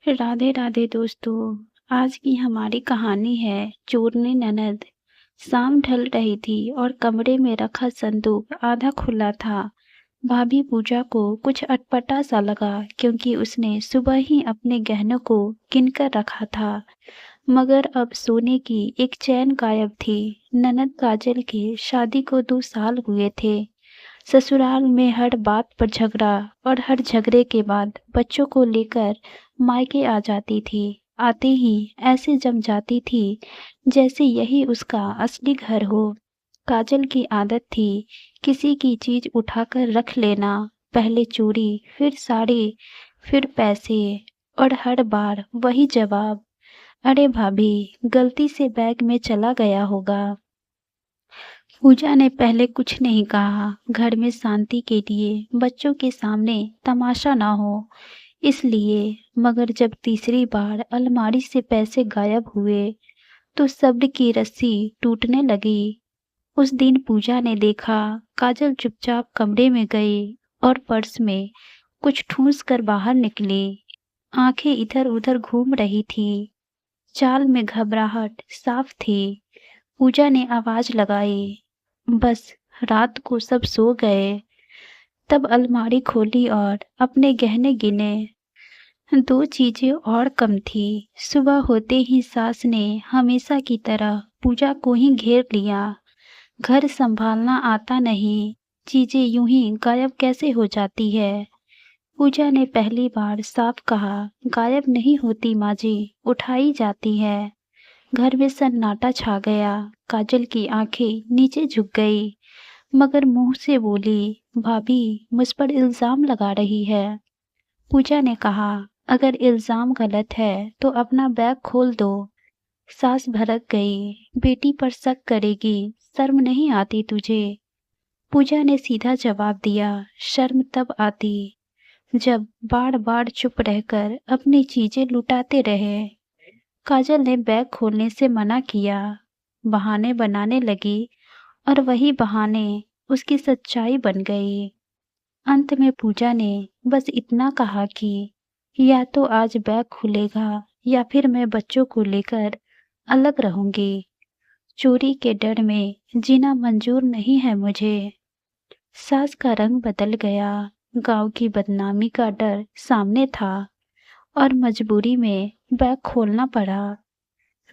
राधे राधे दोस्तों। आज की हमारी कहानी है चोरनी ननद। शाम ढल रही थी और कमरे में रखा संदूक आधा खुला था। भाभी पूजा को कुछ अटपटा सा लगा क्योंकि उसने सुबह ही अपने गहनों को गिनकर रखा था, मगर अब सोने की एक चैन गायब थी। ननद काजल के शादी को 2 साल हुए थे। ससुराल में हर बात पर झगड़ा और हर झगड़े के बाद बच्चों को लेकर मायके आ जाती थी। आते ही ऐसे जम जाती थी जैसे यही उसका असली घर हो। काजल की आदत थी किसी की चीज उठाकर रख लेना, पहले चूड़ी, फिर साड़ी, फिर पैसे, और हर बार वही जवाब, अरे भाभी, गलती से बैग में चला गया होगा। पूजा ने पहले कुछ नहीं कहा, घर में शांति के लिए, बच्चों के सामने तमाशा ना हो इसलिए। मगर जब तीसरी बार अलमारी से पैसे गायब हुए तो सब्र की रस्सी टूटने लगी। उस दिन पूजा ने देखा काजल चुपचाप कमरे में गई और पर्स में कुछ ठूंस कर बाहर निकली। आंखें इधर उधर घूम रही थी, चाल में घबराहट साफ थी। पूजा ने आवाज लगाई, बस रात को सब सो गए। तब अलमारी खोली और अपने गहने गिने। 2 चीजें और कम थी। सुबह होते ही सास ने हमेशा की तरह पूजा को ही घेर लिया। घर संभालना आता नहीं, चीजें यूं ही गायब कैसे हो जाती है। पूजा ने पहली बार साफ कहा, गायब नहीं होती माँ जी, उठाई जाती है। घर में सन्नाटा छा गया। काजल की आंखें नीचे झुक गई, मगर मुंह से बोली, भाभी मुझ पर इल्जाम लगा रही है। पूजा ने कहा, अगर इल्जाम गलत है तो अपना बैग खोल दो। सास भड़क गई, बेटी पर शक करेगी, शर्म नहीं आती तुझे। पूजा ने सीधा जवाब दिया, शर्म तब आती जब बार बार चुप रहकर अपनी चीजें लुटाते रहे। काजल ने बैग खोलने से मना किया, बहाने बनाने लगी और वही बहाने उसकी सच्चाई बन गई। अंत में पूजा ने बस इतना कहा कि या तो आज बैग खुलेगा या फिर मैं बच्चों को लेकर अलग रहूंगी। चोरी के डर में जीना मंजूर नहीं है मुझे। सास का रंग बदल गया। गांव की बदनामी का डर सामने था और मजबूरी में बैग खोलना पड़ा।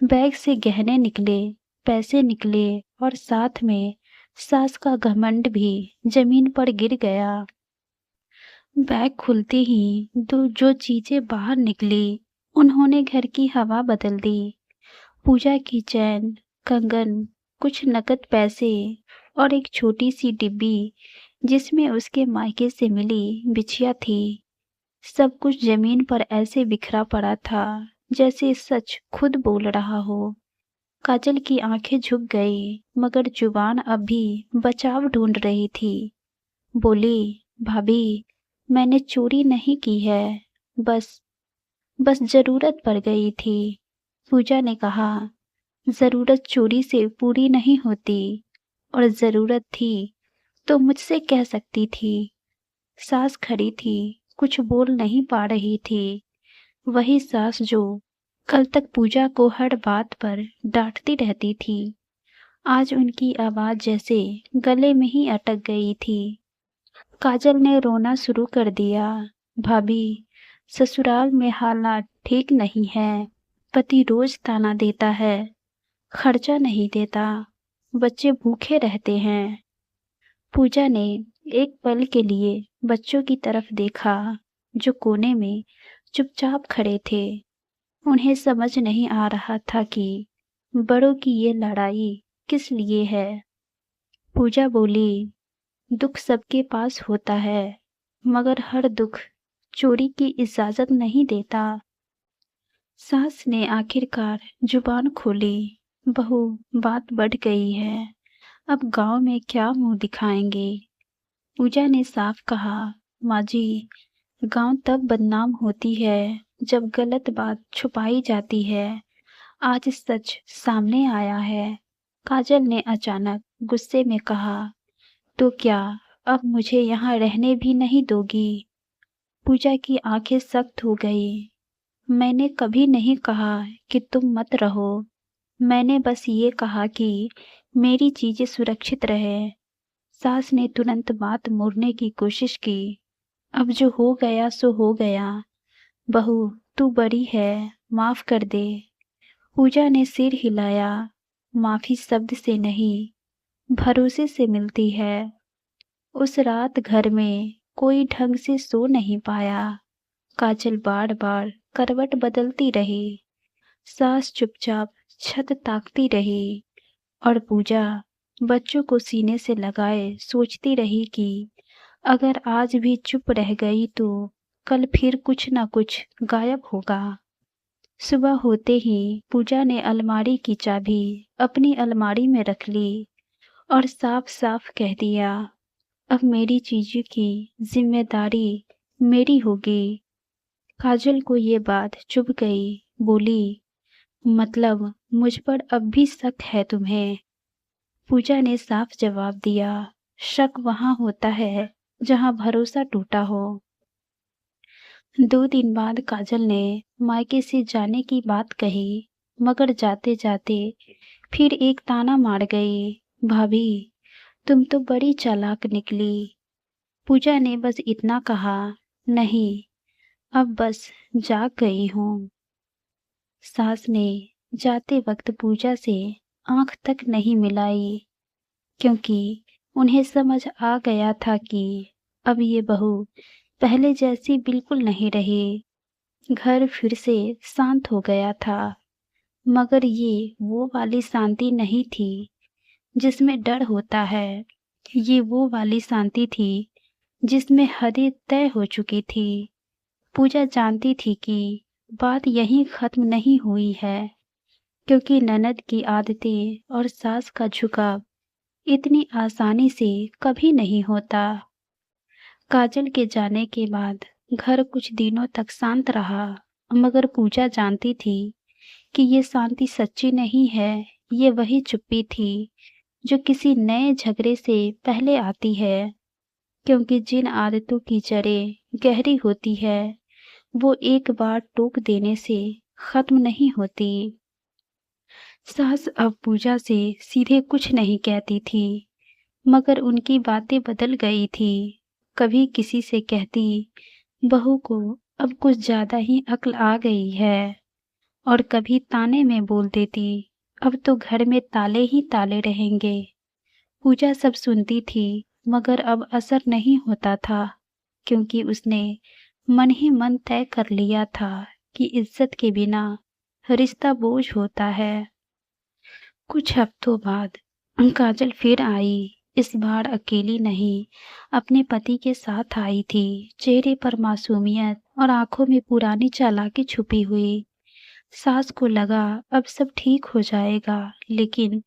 बैग से गहने निकले, पैसे निकले और साथ में सास का घमंड भी जमीन पर गिर गया। बैग खुलते ही जो चीजें बाहर निकली उन्होंने घर की हवा बदल दी। पूजा की चैन, कंगन, कुछ नकद पैसे और एक छोटी सी डिब्बी जिसमें उसके मायके से मिली बिछिया थी। सब कुछ जमीन पर ऐसे बिखरा पड़ा था जैसे सच खुद बोल रहा हो। काजल की आंखें झुक गई, मगर जुबान अब भी बचाव ढूंढ रही थी। बोली, भाभी, मैंने चोरी नहीं की है, बस बस जरूरत पड़ गई थी। पूजा ने कहा, जरूरत चोरी से पूरी नहीं होती, और जरूरत थी तो मुझसे कह सकती थी। सास खड़ी थी, कुछ बोल नहीं पा रही थी। वही सास जो कल तक पूजा को हर बात पर डांटती रहती थी, आज उनकी आवाज जैसे गले में ही अटक गई थी। काजल ने रोना शुरू कर दिया, भाभी, ससुराल में हालात ठीक नहीं है। पति रोज ताना देता है, खर्चा नहीं देता, बच्चे भूखे रहते हैं। पूजा ने एक पल के लिए बच्चों की तरफ देखा जो कोने में चुपचाप खड़े थे। उन्हें समझ नहीं आ रहा था कि बड़ों की ये लड़ाई किस लिए है। पूजा बोली, दुख सबके पास होता है, मगर हर दुख चोरी की इजाजत नहीं देता। सास ने आखिरकार जुबान खोली, बहू, बात बढ़ गई है, अब गांव में क्या मुंह दिखाएंगे। पूजा ने साफ कहा, माँ जी, गांव तब बदनाम होती है जब गलत बात छुपाई जाती है। आज सच सामने आया है। काजल ने अचानक गुस्से में कहा, तो क्या अब मुझे यहाँ रहने भी नहीं दोगी? पूजा की आंखें सख्त हो गई, मैंने कभी नहीं कहा कि तुम मत रहो। मैंने बस ये कहा कि मेरी चीजें सुरक्षित रहें। सास ने तुरंत बात मोड़ने की कोशिश की। अब जो हो गया सो हो गया। बहू, तू बड़ी है, माफ कर दे। पूजा ने सिर हिलाया। माफी शब्द से नहीं, भरोसे से मिलती है। उस रात घर में कोई ढंग से सो नहीं पाया। काजल बार बार करवट बदलती रही। सास चुपचाप छत ताकती रही और पूजा बच्चों को सीने से लगाए सोचती रही कि अगर आज भी चुप रह गई तो कल फिर कुछ ना कुछ गायब होगा। सुबह होते ही पूजा ने अलमारी की चाबी अपनी अलमारी में रख ली और साफ साफ कह दिया, अब मेरी चीजों की जिम्मेदारी मेरी होगी। काजल को ये बात चुभ गई। बोली, मतलब मुझ पर अब भी शक है तुम्हें? पूजा ने साफ जवाब दिया, शक वहां होता है जहां भरोसा टूटा हो। 2 दिन बाद काजल ने मायके से जाने की बात कही, मगर जाते जाते फिर एक ताना मार गई, भाभी तुम तो बड़ी चालाक निकली। पूजा ने बस इतना कहा, नहीं, अब बस जाग गई हूँ। सास ने जाते वक्त पूजा से आंख तक नहीं मिलाई, क्योंकि उन्हें समझ आ गया था कि अब ये बहू पहले जैसी बिल्कुल नहीं रही। घर फिर से शांत हो गया था, मगर ये वो वाली शांति नहीं थी जिसमें डर होता है। ये वो वाली शांति थी जिसमें हदें तय हो चुकी थी। पूजा जानती थी कि बात यहीं खत्म नहीं हुई है, क्योंकि ननद की आदतें और सास का झुकाव इतनी आसानी से कभी नहीं होता। काजल के जाने के बाद घर कुछ दिनों तक शांत रहा, मगर पूजा जानती थी कि ये शांति सच्ची नहीं है। ये वही चुप्पी थी जो किसी नए झगड़े से पहले आती है, क्योंकि जिन आदतों की जड़ें गहरी होती है वो एक बार टोक देने से खत्म नहीं होती। सास अब पूजा से सीधे कुछ नहीं कहती थी, मगर उनकी बातें बदल गई थी। कभी किसी से कहती, बहू को अब कुछ ज्यादा ही अक्ल आ गई है, और कभी ताने में बोल देती, अब तो घर में ताले ही ताले रहेंगे। पूजा सब सुनती थी, मगर अब असर नहीं होता था, क्योंकि उसने मन ही मन तय कर लिया था कि इज्जत के बिना रिश्ता बोझ होता है। कुछ हफ्तों बाद काजल फिर आई। इस बार अकेली नहीं, अपने पति के साथ आई थी। चेहरे पर मासूमियत और आंखों में पुरानी चालाकी छुपी हुई। सास को लगा अब सब ठीक हो जाएगा, लेकिन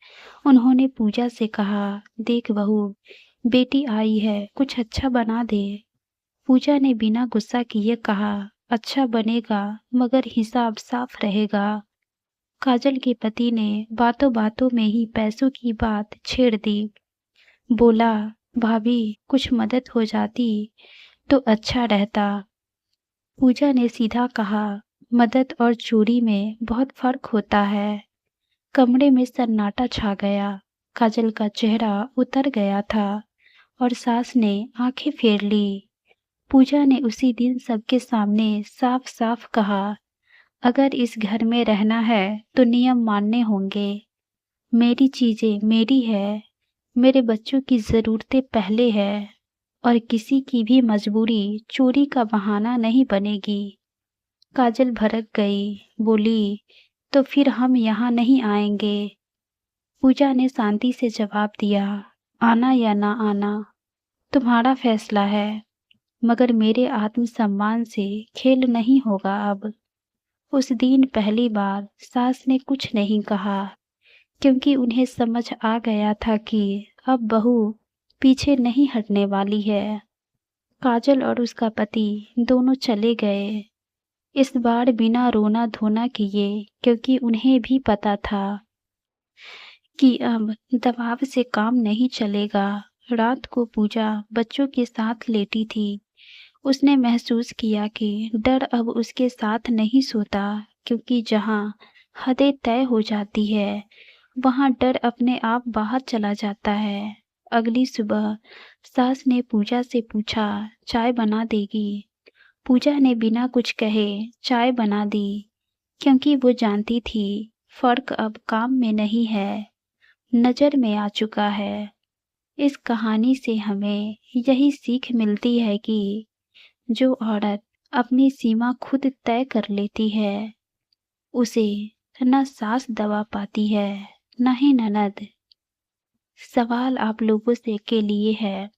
उन्होंने पूजा से कहा, देख बहू, बेटी आई है, कुछ अच्छा बना दे। पूजा ने बिना गुस्सा किए कहा, अच्छा बनेगा, मगर हिसाब साफ रहेगा। काजल के पति ने बातों बातों में ही पैसों की बात छेड़ दी। बोला, भाभी कुछ मदद हो जाती तो अच्छा रहता। पूजा ने सीधा कहा, मदद और चोरी में बहुत फर्क होता है। कमरे में सन्नाटा छा गया। काजल का चेहरा उतर गया था और सास ने आंखें फेर ली। पूजा ने उसी दिन सबके सामने साफ साफ कहा, अगर इस घर में रहना है तो नियम मानने होंगे। मेरी चीजें मेरी है, मेरे बच्चों की जरूरतें पहले है, और किसी की भी मजबूरी चोरी का बहाना नहीं बनेगी। काजल भड़क गई, बोली, तो फिर हम यहाँ नहीं आएंगे। पूजा ने शांति से जवाब दिया, आना या ना आना तुम्हारा फैसला है, मगर मेरे आत्मसम्मान से खेल नहीं होगा अब। उस दिन पहली बार सास ने कुछ नहीं कहा, क्योंकि उन्हें समझ आ गया था कि अब बहू पीछे नहीं हटने वाली है। काजल और उसका पति दोनों चले गए, इस बार बिना रोना धोना किए, क्योंकि उन्हें भी पता था कि अब दबाव से काम नहीं चलेगा। रात को पूजा बच्चों के साथ लेटी थी। उसने महसूस किया कि डर अब उसके साथ नहीं सोता, क्योंकि जहाँ हदें तय हो जाती है, वहाँ डर अपने आप बाहर चला जाता है। अगली सुबह सास ने पूजा से पूछा, चाय बना देगी? पूजा ने बिना कुछ कहे चाय बना दी, क्योंकि वो जानती थी फर्क अब काम में नहीं है, नज़र में आ चुका है। इस कहानी से हमें यही सीख मिलती है कि जो औरत अपनी सीमा खुद तय कर लेती है, उसे न सास दबा पाती है, न ही ननद। सवाल आप लोगों से के लिए है,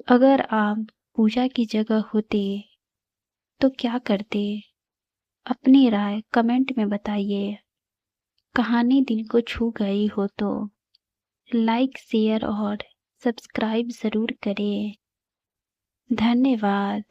अगर आप पूजा की जगह होते तो क्या करते? अपनी राय कमेंट में बताइए। कहानी दिल को छू गई हो तो लाइक, शेयर और सब्सक्राइब ज़रूर करें। धन्यवाद।